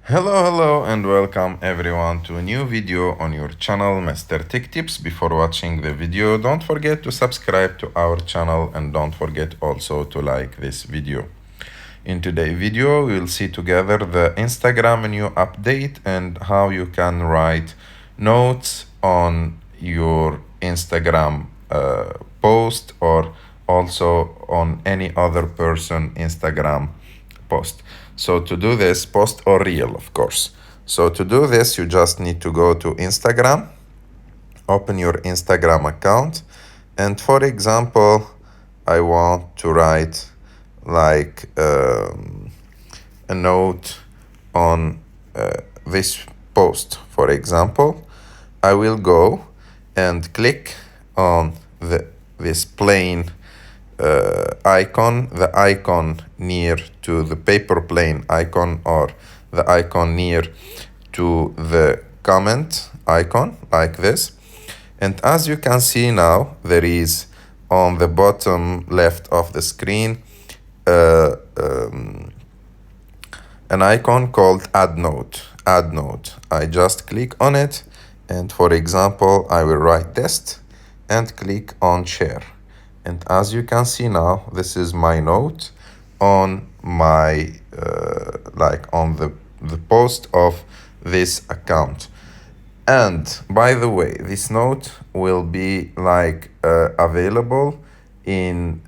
Hello and welcome everyone to a new video on your channel Mr. Tech Tips. Before watching the video, don't forget to subscribe to our channel and don't forget also to like this video. In today's video, we'll see together the Instagram new update and how you can write notes on your Instagram post or also on any other person Instagram post. So to do this, post or reel, of course. So to do this, you just need to go to Instagram, open your Instagram account, and for example, I want to write like a note on this post. For example, I will go and click on this plane icon, the icon near to the paper plane icon or the icon near to the comment icon like this. And as you can see now, there is on the bottom left of the screen an icon called add note. Add note. I just click on it, and for example, I will write this and click on share. And as you can see now, this is my note on my like on the post of this account. And by the way, this note will be like available in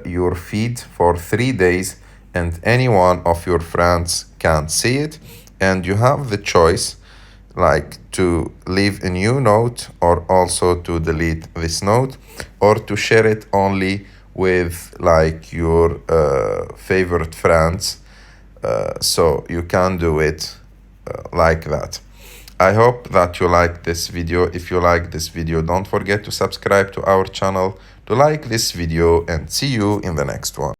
your feed for 3 days, and any one of your friends can see it. And you have the choice like to leave a new note or also to delete this note or to share it only with like your favorite friends. So you can do it like that. I hope that you like this video. If you like this video, don't forget to subscribe to our channel, to like this video, and see you in the next one.